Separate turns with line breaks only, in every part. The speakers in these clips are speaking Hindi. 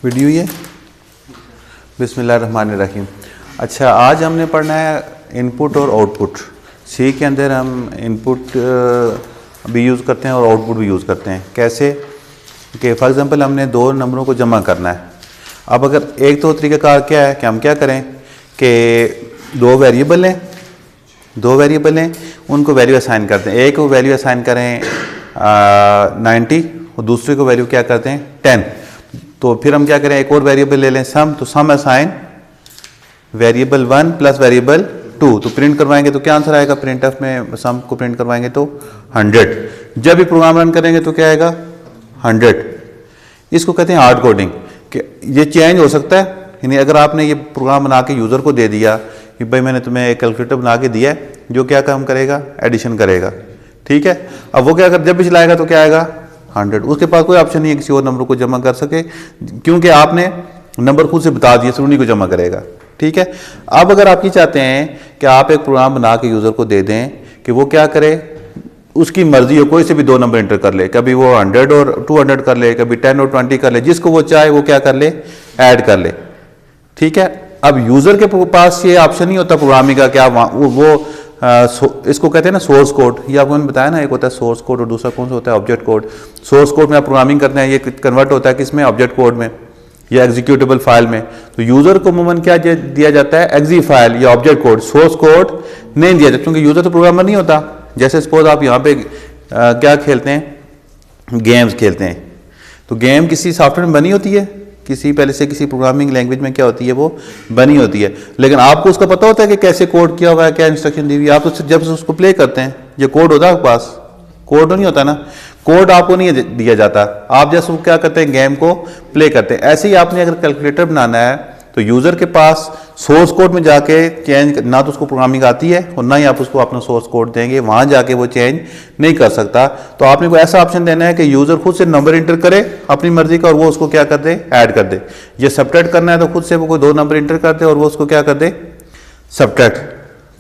वीडियो ये बिस्मिल्लाहिर्रहमानिर्रहीम। अच्छा, आज हमने पढ़ना है इनपुट और आउटपुट। सी के अंदर हम इनपुट भी यूज़ करते हैं और आउटपुट भी यूज़ करते हैं। कैसे कि फॉर एग्जांपल हमने दो नंबरों को जमा करना है। अब अगर एक तो तरीक़ाकार क्या है कि हम क्या करें कि दो वेरिएबल हैं, उनको वैल्यू असाइन करते हैं। एक को वैल्यू असाइन करें 90 और दूसरे को वैल्यू क्या करते हैं 10। तो फिर हम क्या करें, एक और वेरिएबल ले लें सम, तो सम असाइन वेरिएबल 1 प्लस वेरिएबल 2। तो प्रिंट करवाएंगे तो क्या आंसर आएगा, प्रिंट एफ में सम को प्रिंट करवाएंगे तो 100। जब भी प्रोग्राम रन करेंगे तो क्या आएगा 100। इसको कहते हैं हार्ड कोडिंग। कि ये चेंज हो सकता है, यानी अगर आपने ये प्रोग्राम बना के यूज़र को दे दिया कि भाई मैंने तुम्हें एक कैलकुलेटर बना के दिया है जो क्या काम करेगा, एडिशन करेगा, ठीक है। अब वो क्या कर, जब भी चलाएगा तो क्या आएगा 100। उसके पास कोई ऑप्शन नहीं है किसी और नंबर को जमा कर सके, क्योंकि आपने नंबर खुद से बता दिया, सिर्फ उन्हीं को जमा करेगा, ठीक है। अब अगर आप ये चाहते हैं कि आप एक प्रोग्राम बना के यूज़र को दे दें कि वो क्या करे, उसकी मर्जी हो, कोई से भी दो नंबर एंटर कर ले, कभी वो 100 और 200 कर ले, कभी 10 और 20 कर ले, जिसको वो चाहे वो क्या कर ले, ऐड कर ले, ठीक है। अब यूज़र के पास ये ऑप्शन नहीं होता प्रोग्रामिंग का कि आप इसको कहते हैं ना सोर्स कोड। ये आपको मैंने बताया ना, एक होता है सोर्स कोड और दूसरा कौन सा होता है ऑब्जेक्ट कोड। सोर्स कोड में आप प्रोग्रामिंग करते हैं, ये कन्वर्ट होता है किसमें, ऑब्जेक्ट कोड में या एग्जीक्यूटेबल फाइल में। तो यूज़र को अमूमन क्या दिया जाता है, एग्जी फाइल या ऑब्जेक्ट कोड, सोर्स कोड नहीं दिया जाता, क्योंकि यूज़र तो प्रोग्रामर नहीं होता। जैसे सपोज आप यहाँ पे क्या खेलते हैं, गेम्स खेलते हैं, तो गेम किसी सॉफ्टवेयर में बनी होती है, पहले से किसी प्रोग्रामिंग लैंग्वेज में क्या होती है, वो बनी होती है। लेकिन आपको उसका पता होता है कि कैसे कोड किया हुआ है, क्या इंस्ट्रक्शन दी हुई है। आप तो जब उसको प्ले करते हैं, ये कोड होता है आपके पास, कोड नहीं होता ना, कोड आपको नहीं दिया जाता, आप जैसे क्या करते हैं गेम को प्ले करते हैं। ऐसे ही आपने अगर कैलकुलेटर बनाना है तो यूज़र के पास सोर्स कोड में जाके चेंज, ना तो उसको प्रोग्रामिंग आती है और ना ही आप उसको अपना सोर्स कोड देंगे, वहाँ जाके वो चेंज नहीं कर सकता। तो आपने कोई ऐसा ऑप्शन देना है कि यूज़र खुद से नंबर इंटर करे अपनी मर्जी का और वो उसको क्या कर दे, ऐड कर दे। ये सब्ट्रैक्ट करना है तो खुद से वो कोई दो नंबर इंटर कर दे और वो उसको क्या कर दे, सब्ट्रैक्ट।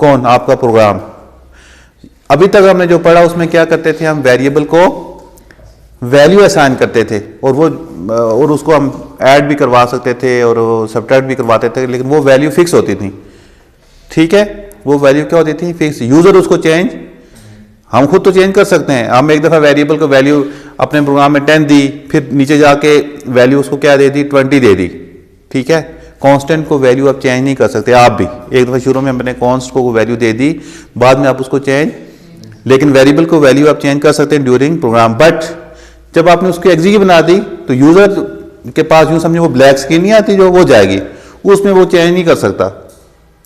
कौन, आपका प्रोग्राम। अभी तक हमने जो पढ़ा उसमें क्या करते थे, हम वेरिएबल को वैल्यू असाइन करते थे और उसको हम ऐड भी करवा सकते थे और सब्ट्रैक्ट भी करवाते थे, लेकिन वो वैल्यू फिक्स होती थी, ठीक है। वो वैल्यू क्या होती थी, फिक्स। यूज़र उसको चेंज, हम खुद तो चेंज कर सकते हैं। हम एक दफ़ा वेरिएबल को वैल्यू अपने प्रोग्राम में 10 दी, फिर नीचे जाके वैल्यू उसको क्या दे दी, 20 दे दी, ठीक है। कांस्टेंट को वैल्यू आप चेंज नहीं कर सकते। आप भी एक दफ़ा शुरू में अपने कांस्ट को वैल्यू दे दी, बाद में आप उसको चेंज, लेकिन वेरिएबल को वैल्यू आप चेंज कर सकते हैं ड्यूरिंग प्रोग्राम। बट जब आपने उसकी एग्जी बना दी तो यूज़र के पास यूँ समझे वो ब्लैक स्क्रीन नहीं आती जो वो जाएगी, उसमें वो चेंज नहीं कर सकता,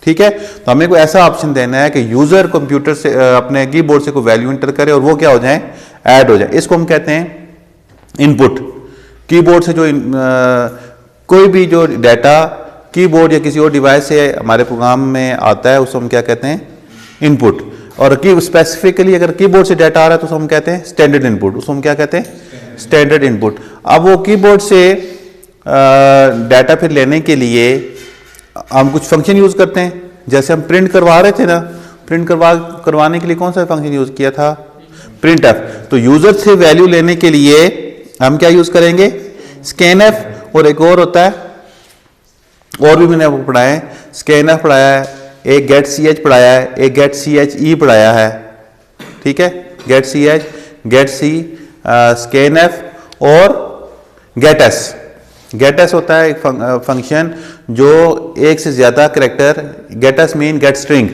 ठीक है। तो हमें कोई ऐसा ऑप्शन देना है कि यूज़र कंप्यूटर से अपने कीबोर्ड से कोई वैल्यू इंटर करे और वो क्या हो जाए, ऐड हो जाए। इसको हम कहते हैं इनपुट। कीबोर्ड से जो कोई भी जो डाटा कीबोर्ड या किसी और डिवाइस से हमारे प्रोग्राम में आता है उसको हम क्या कहते हैं, इनपुट। और स्पेसिफिकली अगर कीबोर्ड से डाटा आ रहा है तो उसको हम कहते हैं स्टैंडर्ड इनपुट। उसको हम क्या कहते हैं, स्टैंडर्ड इनपुट। अब वो कीबोर्ड से डाटा फिर लेने के लिए हम कुछ फंक्शन यूज़ करते हैं। जैसे हम प्रिंट करवा रहे थे ना, प्रिंट करवाने के लिए कौन सा फंक्शन यूज़ किया था, प्रिंट एफ। तो यूज़र से वैल्यू लेने के लिए हम क्या यूज़ करेंगे, स्कैन एफ। और एक और होता है, और भी मैंने आपको पढ़ाया है, स्कैन एफ पढ़ाया है, एक गेट सी एच पढ़ाया है, एक गेट सी एच ई पढ़ाया है, ठीक है। Get C H, get C, scan F और गेट एस। गेट एस होता है एक फंक्शन जो एक से ज़्यादा character, get S mean get string.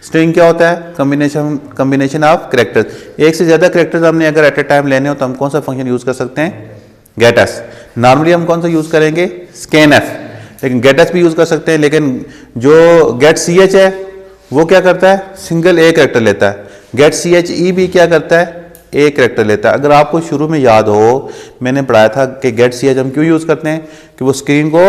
String क्या होता है, कम्बिनेशन ऑफ करेक्टर्स। एक से ज़्यादा करेक्टर्स हमने अगर एट ए टाइम लेने हो तो हम कौन सा फंक्शन यूज़ कर सकते हैं, गेट एस। नॉर्मली हम कौन सा यूज़ करेंगे, स्कैन एफ, लेकिन गेट एस भी यूज़ कर सकते हैं। लेकिन जो गेट सी एच है वो क्या करता है, सिंगल एक करेक्टर लेता है। गेट सी एच ई भी क्या करता है, एक करेक्टर लेता है। अगर आपको शुरू में याद हो, मैंने पढ़ाया था कि गेट सी एच हम क्यों यूज़ करते हैं, कि वो स्क्रीन को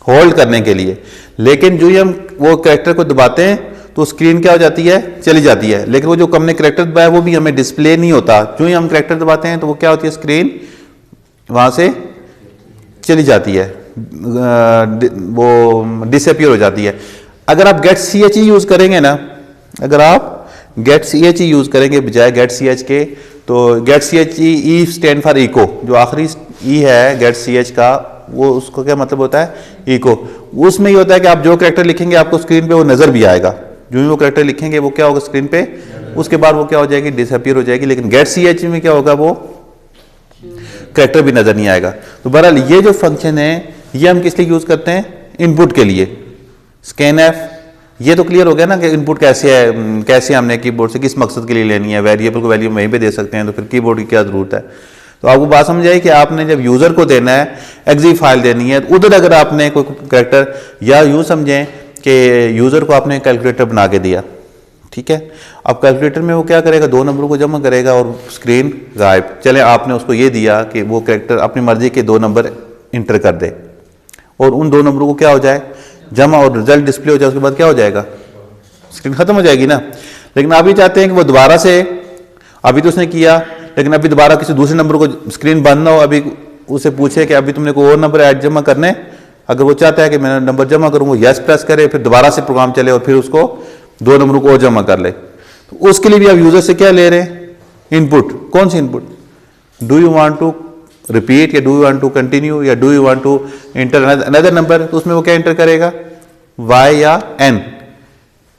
होल्ड करने के लिए। लेकिन जो ही हम वो करेक्टर को दबाते हैं तो स्क्रीन क्या हो जाती है, चली जाती है। लेकिन वो जो हमने करेक्टर दबाया वो भी हमें डिस्प्ले नहीं होता। जो ही हम करेक्टर दबाते हैं तो वो क्या होती है, स्क्रीन वहाँ से चली जाती है, वो डिसअपियर हो जाती है। अगर आप get C H E use करेंगे ना, अगर आप get C H E use करेंगे बजाय गेट सी एच के, तो get C H E stand for echo, जो आखिरी ई है गेट सी एच का वो उसको क्या मतलब होता है, इको। उसमें ये होता है कि आप जो कैरेक्टर लिखेंगे आपको स्क्रीन पे वो नजर भी आएगा, जो भी वो कैरेक्टर लिखेंगे वो क्या होगा स्क्रीन पे, उसके बाद वो क्या हो जाएगी, डिसअपीयर हो जाएगी। लेकिन गेट ch में क्या होगा, वो कैरेक्टर भी नजर नहीं आएगा। तो बहरहाल ये जो फंक्शन है ये हम किस लिए यूज करते हैं, इनपुट के लिए। scanf, ये तो क्लियर हो गया ना कि इनपुट कैसे है, कैसे हमने कीबोर्ड से किस मकसद के लिए लेनी है, वेरिएबल को वैल्यू वहीं पे दे सकते हैं, तो फिर कीबोर्ड की क्या जरूरत है। तो आपको बात समझ आई कि आपने जब यूजर को देना है एक्जी फाइल देनी है, उधर अगर आपने कोई कैरेक्टर, या यूं समझें कि यूजर को आपने कैलकुलेटर बना के दिया, ठीक है, अब कैलकुलेटर में वो क्या करेगा, 2 नंबरों को जमा करेगा और स्क्रीन गायब। चले आपने उसको ये दिया कि वो कैरेक्टर अपनी मर्जी के 2 नंबर इंटर कर दे और उन 2 नंबरों को क्या हो जाए, जमा, और रिजल्ट डिस्प्ले हो जाए, उसके बाद क्या हो जाएगा, स्क्रीन खत्म हो जाएगी ना। लेकिन अभी चाहते हैं कि वो दोबारा से, अभी तो उसने किया लेकिन अभी दोबारा किसी दूसरे नंबर को स्क्रीन बंद ना हो, अभी उसे पूछे कि अभी तुमने कोई और नंबर ऐड जमा करने, अगर वो चाहता है कि मैं नंबर जमा करूँ, वो यस प्रेस करे, फिर दोबारा से प्रोग्राम चले और फिर उसको 2 नंबरों को और जमा कर ले। तो उसके लिए भी आप यूजर से क्या ले रहे हैं, इनपुट। कौन सी input, do you want to repeat, या do you want to continue, या do you want to enter another number. तो उसमें वो क्या एंटर करेगा, वाई या एन,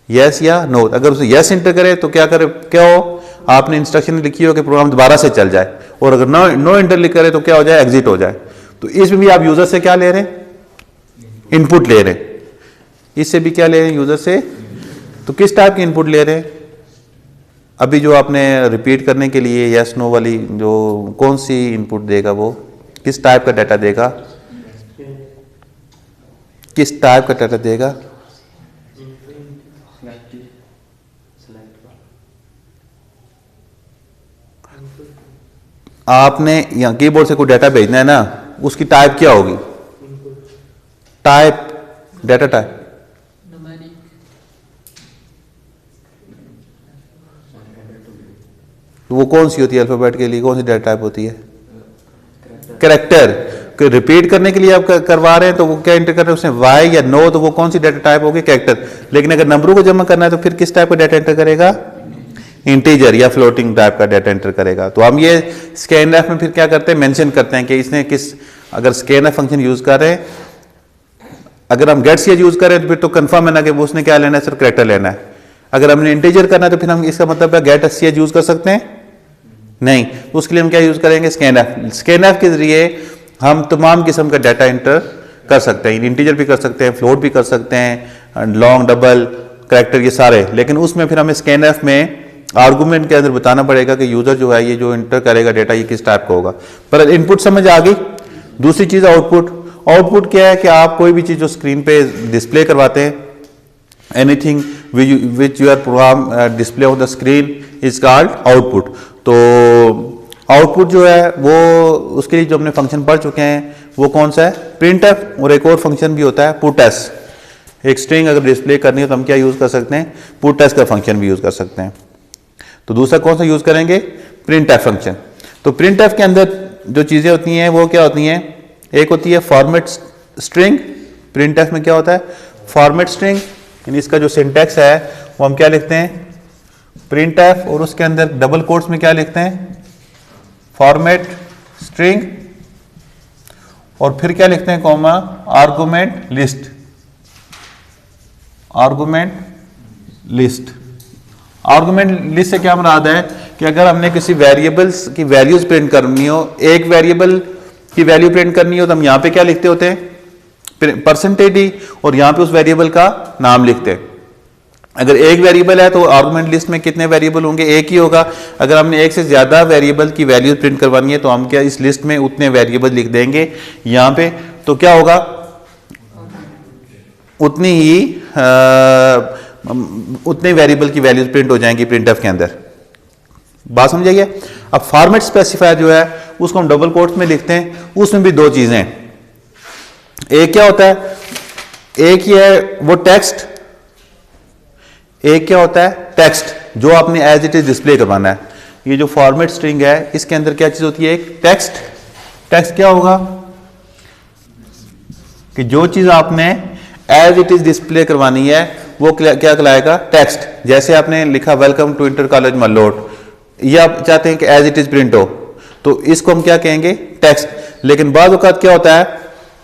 यस या नो। अगर उसे यस एंटर करे तो क्या करे, क्या हो, आपने इंस्ट्रक्शन लिखी हो कि प्रोग्राम दोबारा से चल जाए, और अगर नो एंटर लिख करे तो क्या हो जाए, एग्जिट हो जाए। तो इसमें भी आप यूजर से क्या ले रहे हैं, इनपुट ले रहे हैं। इससे भी क्या ले रहे हैं, यूजर से। तो किस टाइप की इनपुट ले रहे हैं, अभी जो आपने रिपीट करने के लिए यस नो वाली जो कौन सी इनपुट देगा, वो किस टाइप का डाटा देगा, किस टाइप का डाटा देगा, आपने यहाँ कीबोर्ड से कोई डाटा भेजना है ना, उसकी टाइप क्या होगी, टाइप, डाटा टाइप, तो वो कौन सी होती है, अल्फाबेट के लिए कौन सी डाटा टाइप होती है, कैरेक्टर। रिपीट करने के लिए आप करवा रहे हैं तो वो क्या एंटर कर रहे हैं उसमें, वाई या नो, तो वो कौन सी डाटा टाइप होगी, कैरेक्टर। लेकिन अगर नंबरों को जमा करना है तो फिर किस टाइप का डाटा एंटर करेगा, इंटीजर या फ्लोटिंग टाइप का डाटा एंटर करेगा। तो हम ये scanf में फिर क्या करते हैं, मेंशन करते हैं कि इसने किस, अगर scanf फंक्शन यूज कर रहे हैं, अगर हम गेट ch यूज करें तो फिर तो कंफर्म है ना कि वो उसने क्या लेना है, सिर्फ कैरेक्टर लेना है। अगर हमने इंटीजर करना है तो फिर हम इसका मतलब है गेट ch यूज कर सकते हैं नहीं, तो उसके लिए हम क्या यूज करेंगे, scanf के जरिए हम तमाम किस्म का डाटा एंटर कर सकते हैं, इंटीजर भी कर सकते हैं, फ्लोट भी कर सकते हैं, लॉन्ग, डबल, कैरेक्टर, ये सारे। लेकिन उसमें फिर हमें scanf में आर्गुमेंट के अंदर बताना पड़ेगा कि यूजर जो है ये जो एंटर करेगा डाटा ये किस टाइप का होगा। पर इनपुट समझ आ गई। दूसरी चीज आउटपुट। आउटपुट क्या है कि आप कोई भी चीज जो स्क्रीन पे डिस्प्ले करवाते हैं, anything which your program display on the screen is called output. तो आउटपुट जो है वो उसके लिए जो हमने फंक्शन पढ़ चुके हैं वो कौन सा है, प्रिंटफ, और एक और फंक्शन भी होता है पुटस। एक स्ट्रिंग अगर डिस्प्ले करनी हो तो हम क्या यूज कर सकते हैं, पुटस का फंक्शन भी यूज कर सकते हैं। तो दूसरा कौन सा यूज करेंगे, प्रिंटफ फंक्शन। तो प्रिंटफ के अंदर जो चीजें होती हैं वो क्या होती हैं, एक होती है फॉर्मेट स्ट्रिंग। प्रिंटफ में क्या होता है, फॉर्मेट स्ट्रिंग, यानी इसका जो सिंटैक्स है वो हम क्या लिखते हैं, प्रिंटफ, और उसके अंदर डबल कोट्स में क्या लिखते हैं, फॉर्मेट स्ट्रिंग, और फिर क्या लिखते हैं, comma, argument list, argument list. Argument list से क्या मुराद है कि अगर हमने किसी वेरिएबल्स की वैल्यूज प्रिंट करनी हो, एक वेरिएबल की वैल्यू प्रिंट करनी हो, तो हम यहां पे क्या लिखते होते हैं, परसेंटेज डी, और यहां पे उस वेरिएबल का नाम लिखते हैं। अगर एक वेरिएबल है तो आर्गुमेंट लिस्ट में कितने वेरिएबल होंगे, एक ही होगा। अगर हमने एक से ज्यादा वेरिएबल की वैल्यू प्रिंट करवानी है तो हम क्या इस लिस्ट में उतने वेरिएबल लिख देंगे यहां पे, तो क्या होगा, उतनी ही उतने वेरिएबल की वैल्यूज प्रिंट हो जाएंगी प्रिंटफ के अंदर। बात समझाइए। अब फॉर्मेट स्पेसिफायर जो है उसको हम डबल कोट्स में लिखते हैं। उसमें भी दो चीजें, एक क्या होता है, एक ही है वो टेक्स्ट, एक क्या होता है टेक्स्ट जो आपने एज इट इज डिस्प्ले करवाना है। ये जो फॉर्मेट स्ट्रिंग है इसके अंदर क्या चीज होती है, एक टेक्स्ट। टेक्स्ट क्या होगा कि जो चीज आपने एज इट इज डिस्प्ले करवानी है वो क्या कहलाएगा, टेक्स्ट। जैसे आपने लिखा वेलकम टू इंटर कॉलेज मल्लोट, ये आप चाहते हैं कि एज इट इज प्रिंट हो, तो इसको हम क्या कहेंगे, टेक्स्ट। लेकिन बाद वक्त क्या होता है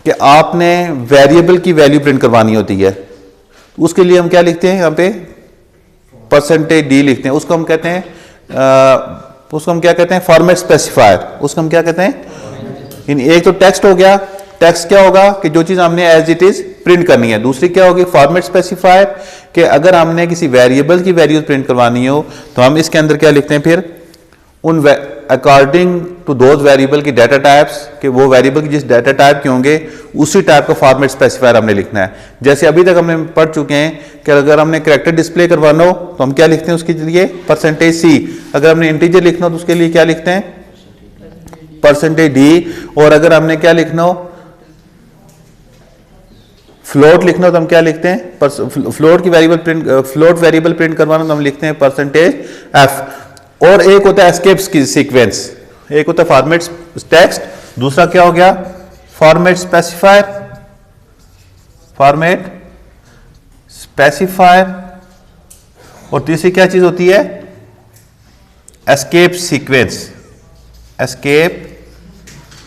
कि आपने वेरिएबल की वैल्यू प्रिंट करवानी होती है, तो उसके लिए हम क्या लिखते हैं, यहाँ पे परसेंटेज डी लिखते हैं। उसको हम कहते हैं उसको हम क्या कहते हैं, फॉर्मेट स्पेसिफायर। उसको हम क्या कहते हैं, एक तो टेक्स्ट हो गया, टेक्स्ट क्या होगा कि जो चीज हमने एज इट इज प्रिंट करनी है। दूसरी क्या होगी, फॉर्मेट स्पेसिफायर, कि अगर हमने किसी वेरिएबल की वैल्यू प्रिंट करवानी हो तो हम इसके अंदर क्या लिखते हैं, फिर उन अकॉर्डिंग टू दोज वेरिएबल की डाटा टाइप्स, कि वो वेरिएबल की जिस डाटा टाइप के होंगे उसी टाइप का फॉर्मेट स्पेसिफायर हमने लिखना है। जैसे अभी तक हमने पढ़ चुके हैं कि अगर हमने कैरेक्टर डिस्प्ले करवाना हो तो हम क्या लिखते हैं उसके लिए, परसेंटेज सी। अगर हमने इंटीजर लिखना हो तो उसके लिए क्या लिखते हैं, परसेंटेज डी। और अगर हमने क्या लिखना हो, फ्लोट लिखना हो तो हम क्या लिखते हैं, फ्लोट की variable print, float variable print करवाना तो हम लिखते हैं परसेंटेज एफ। और एक होता है एस्केप्स की सीक्वेंस, एक होता है फॉर्मेट टेक्स्ट, दूसरा क्या हो गया, फॉर्मेट स्पेसिफायर, फॉर्मेट स्पेसिफायर, और तीसरी क्या चीज होती है, escape sequence. Escape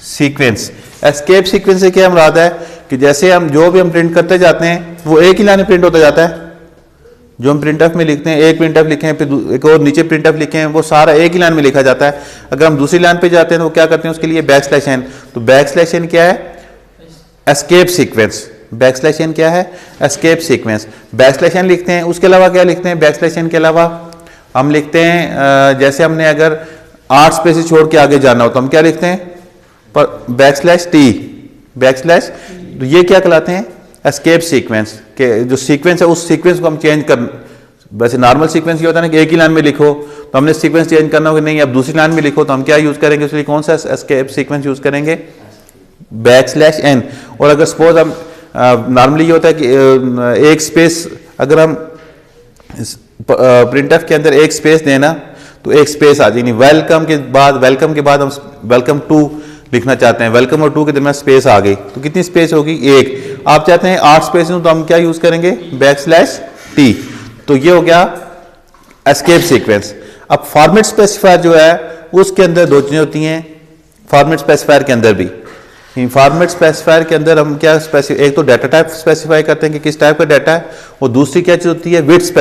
sequence, escape sequence से क्या मुराद है कि जैसे हम जो भी हम प्रिंट करते जाते हैं वो एक ही लाइन में प्रिंट होता जाता है। जो हम प्रिंट एफ में लिखते हैं, एक प्रिंट एफ लिखे हैं, फिर एक और नीचे प्रिंट एफ लिखे हैं, वो सारा एक ही लाइन में लिखा जाता है। अगर हम दूसरी लाइन पे जाते हैं तो क्या करते हैं, उसके लिए बैक स्लैश एन। तो बैक स्लैश एन क्या है, escape sequence. Back slash N क्या है, escape sequence. Back slash N लिखते हैं, उसके अलावा क्या लिखते हैं, बैक स्लैश एन के अलावा हम लिखते हैं, जैसे हमने अगर 8 स्पेस छोड़ के आगे जाना हो तो हम क्या लिखते हैं, back slash T, back slash. तो ये क्या कहलाते हैं, एस्केप सीक्वेंस, के जो सीक्वेंस है उस सीक्वेंस को हम चेंज कर, वैसे नॉर्मल सीक्वेंस ये होता है ना कि एक ही लाइन में लिखो, तो हमने सीक्वेंस चेंज करना होगा, नहीं अब दूसरी लाइन में लिखो, तो हम क्या यूज करेंगे उसके लिए, कौन सा एस्केप सीक्वेंस यूज करेंगे, बैक स्लैश एन। और अगर सपोज हम नॉर्मली ये होता है कि एक स्पेस, अगर हम प्रिंटफ के अंदर एक स्पेस देना तो एक स्पेस आ जाएगी। वेलकम के बाद हम वेलकम टू लिखना चाहते हैं, वेलकम और टू के दरमियान स्पेस आ गई, तो कितनी स्पेस होगी, एक। आप चाहते हैं 8 स्पेस हो तो हम क्या यूज करेंगे, बैक स्लैश टी। तो ये हो गया एस्केप सीक्वेंस। अब फॉर्मेट स्पेसिफायर जो है उसके अंदर दो चीजें होती हैं, फॉर्मेट स्पेसिफायर के अंदर भी। फॉर्मेट स्पेसिफायर के अंदर हम क्या एक तो डाटा टाइप स्पेसिफाई करते हैं कि किस टाइप का डाटा है, और दूसरी क्या चीज होती है, विड्थ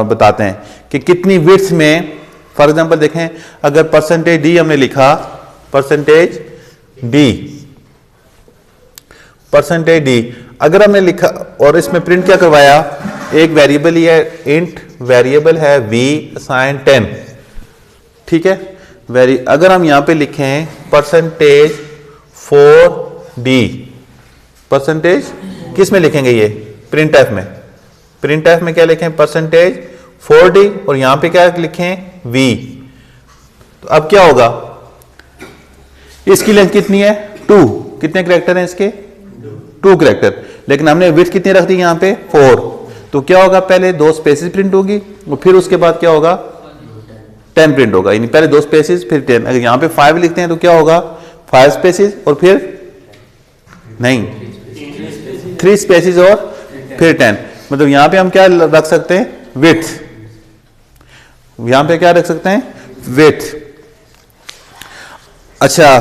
बताते हैं कि कितनी विड्थ में। फॉर एग्जांपल देखें, अगर परसेंटेज डी हमने लिखा, परसेंटेज डी अगर हमने लिखा और इसमें प्रिंट क्या करवाया, एक वेरिएबल ही है, इंट वेरिएबल है वी असाइन 10, ठीक है। अगर हम यहां पे लिखें परसेंटेज 4D, परसेंटेज किस में लिखेंगे, ये प्रिंट एफ में। प्रिंट एफ में क्या लिखें, परसेंटेज 4D, और यहां पे क्या लिखें, V। तो अब क्या होगा, इसकी लेंथ कितनी है, 2। कितने कैरेक्टर हैं इसके, 2 कैरेक्टर, लेकिन हमने विड्थ कितनी रख दी यहां पे, 4। तो क्या होगा, पहले 2 स्पेसेस प्रिंट होगी और फिर उसके बाद क्या होगा, 10 प्रिंट होगा। यानी पहले 2 स्पेसेस फिर 10। अगर यहां पे 5 लिखते हैं तो क्या होगा, 5 स्पेसेस और फिर नहीं 3 स्पेसेस और फिर 10। मतलब यहां पे हम क्या रख सकते हैं, विड्थ। यहां पे क्या रख सकते हैं, विड्थ। अच्छा,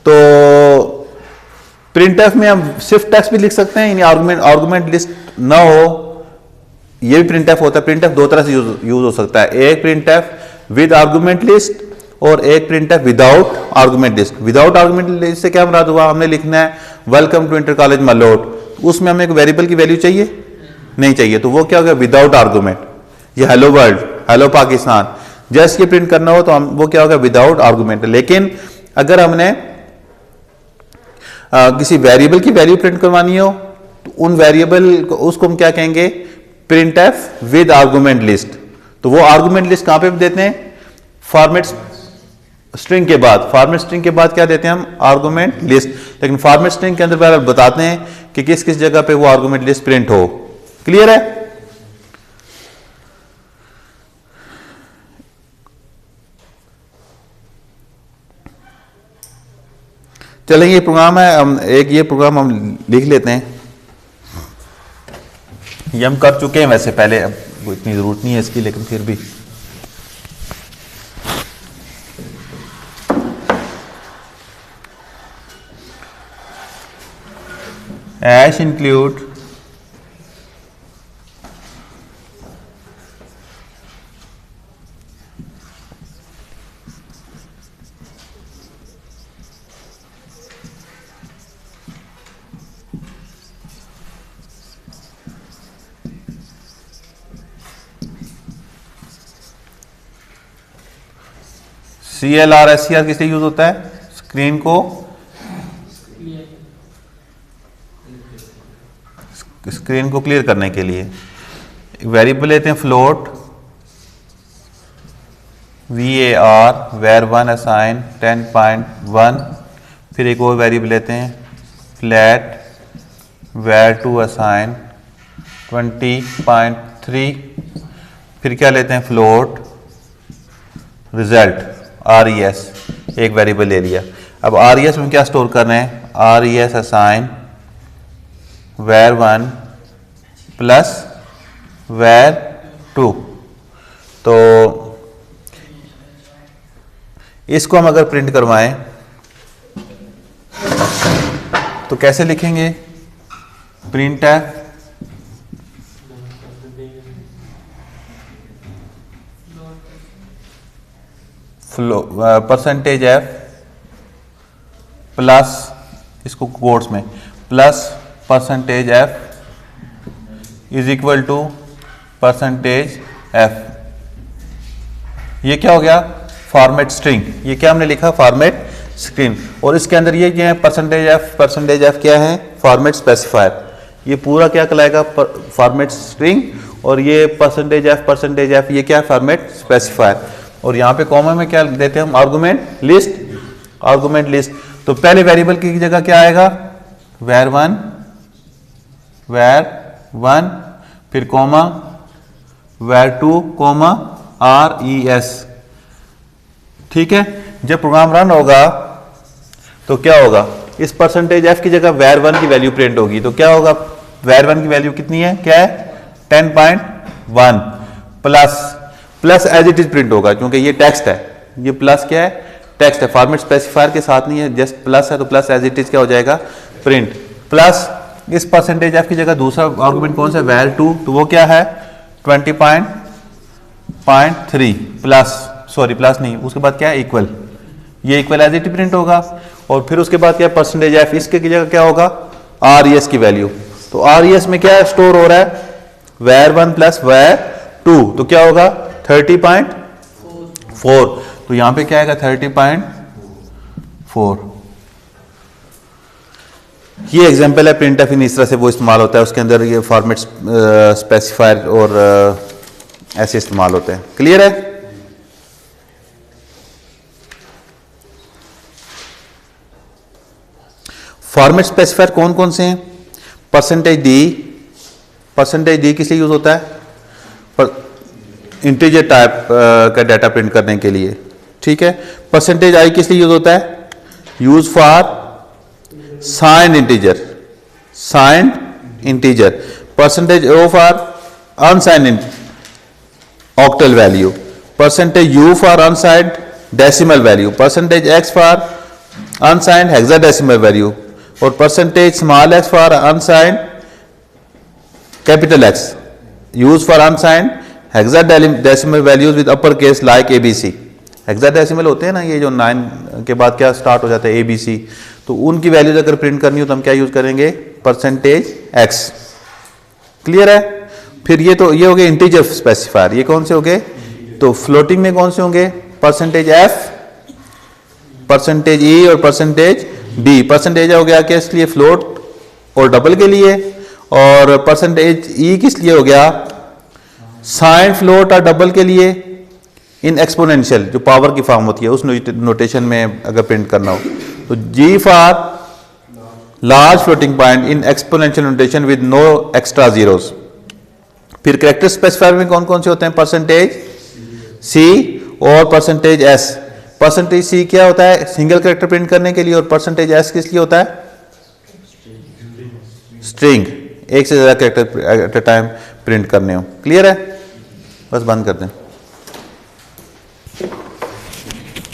तो प्रिंटफ में हम सिर्फ टेक्स्ट भी लिख सकते हैं, यानी आर्गुमेंट लिस्ट ना हो, ये भी प्रिंटफ होता है। प्रिंटफ 2 तरह से यूज हो सकता है, एक प्रिंटफ विद आर्गुमेंट लिस्ट और एक printf without argument list. Without argument list से क्या मुराद हुआ, हमने लिखना है welcome to inter college Malout, उसमें हमें एक वेरिएबल की वैल्यू चाहिए, नहीं चाहिए, तो वो क्या हो गया, विदाउट आर्गुमेंट। ये hello world, hello Pakistan, just ये प्रिंट करना हो तो हम वो क्या होगा, विदाउट आर्गुमेंट। लेकिन अगर हमने किसी वेरिएबल की वैल्यू प्रिंट करवानी हो तो उन वेरिएबल को, उसको हम क्या कहेंगे, print F with argument list. तो वो आर्गुमेंट लिस्ट कहां पे देते हैं, फॉर्मेट स्ट्रिंग के बाद। फॉर्मेट स्ट्रिंग के बाद क्या देते हैं हम, आर्गुमेंट लिस्ट। लेकिन फॉर्मेट स्ट्रिंग के अंदर बताते हैं कि किस किस जगह पे वो आर्गुमेंट लिस्ट प्रिंट हो। क्लियर है। चलेंगे, ये प्रोग्राम है, हम एक ये प्रोग्राम हम लिख लेते हैं। ये हम कर चुके हैं वैसे पहले, अब इतनी जरूरत नहीं है इसकी, लेकिन फिर भी हैश इंक्लूड CLR SCR किस लिए यूज होता है? स्क्रीन को क्लियर करने के लिए। वेरिएबल लेते हैं फ्लोट VAR where 1 assign 10.1, फिर एक और वेरिएबल लेते हैं फ्लैट where 2 assign 20.3, फिर क्या लेते हैं फ्लोट रिजल्ट RES, एक वेरिएबल ले लिया। अब RES में क्या स्टोर कर रहे हैं? RES assign where 1 plus where 2। तो इसको हम अगर प्रिंट करवाएं तो कैसे लिखेंगे? प्रिंट है परसेंटेज F प्लस, इसको कोट्स में, plus percentage F is equal to percentage F। ये क्या हो गया? Format string. ये क्या हमने लिखा? Format string. और इसके अंदर ये क्या है? परसेंटेज F क्या है? Format specifier. ये पूरा क्या कहलाएगा? Format string. और ये परसेंटेज F ये क्या है? Format specifier. और यहाँ पे कॉमा में क्या देते हैं हम? Argument list. तो पहले वेरिएबल की जगह क्या आएगा? where 1, फिर कॉमा where 2, कॉमा RES। ठीक है। जब प्रोग्राम रन होगा तो क्या होगा? इस परसेंटेज F की जगह where 1 की वैल्यू प्रिंट होगी। तो क्या होगा? where 1 की वैल्यू कितनी है? क्या है? 10.1 plus as it is print होगा, क्योंकि ये टेक्स्ट है। ये प्लस क्या है? टेक्स्ट है, फॉर्मेट स्पेसिफायर के साथ नहीं है, जस्ट प्लस है। तो प्लस एज इट इज क्या हो जाएगा? प्रिंट। प्लस इस परसेंटेज F की जगह दूसरा आर्गुमेंट कौन सा? where 2। तो वो क्या है? 20.3 प्लस नहीं, उसके बाद क्या है? इक्वल। ये equal as it is print होगा। और फिर उसके बाद क्या? परसेंटेज F, इसके की जगह क्या होगा? RES की वैल्यू। तो RES में क्या स्टोर हो रहा है? where 1 plus where 2। तो क्या होगा? 30.4। तो यहां पे क्या आएगा? 30.4। ये एग्जांपल है प्रिंट एफ। इस तरह से वो इस्तेमाल होता है, उसके अंदर ये फॉर्मेट स्पेसिफायर और ऐसे इस्तेमाल होते हैं। क्लियर है? फॉर्मेट स्पेसिफायर कौन कौन से हैं? परसेंटेज डी किस लिए यूज होता है? इंटीजर टाइप का डाटा प्रिंट करने के लिए। ठीक है। परसेंटेज आई किस लिए यूज होता है? Use for signed integer. Percentage O for unsigned octal value. Percentage U for unsigned decimal value. Percentage X for unsigned hexadecimal value. और percentage small X for unsigned capital X. Use for unsigned hexadecimal values with upper case like ABC। Hexadecimal होते हैं ना, ये जो 9 के बाद क्या स्टार्ट हो जाता है? ABC। तो उनकी वैल्यूज अगर प्रिंट करनी हो तो हम क्या यूज करेंगे? Percentage X। क्लियर है? फिर ये हो गए इंटीजर स्पेसिफायर। ये कौन से हो गए? तो फ्लोटिंग में कौन से होंगे? परसेंटेज F, परसेंटेज E और परसेंटेज D। परसेंटेज हो गया किस लिए? फ्लोट और डबल के लिए। और परसेंटेज E किस लिए हो गया? साइन फ्लोट और डबल के लिए। इन एक्सपोनेंशियल जो पावर की फॉर्म होती है उस नोटेशन में अगर प्रिंट करना हो तो G for large floating point in exponential notation with no extra zeros. फिर कैरेक्टर स्पेसिफायर में कौन कौन से होते हैं? परसेंटेज C और परसेंटेज S। परसेंटेज C क्या होता है? सिंगल कैरेक्टर प्रिंट करने के लिए। और परसेंटेज S किस लिए होता है? स्ट्रिंग, एक से ज्यादा character at a time print करने हो। क्लियर है? बस बंद कर दें।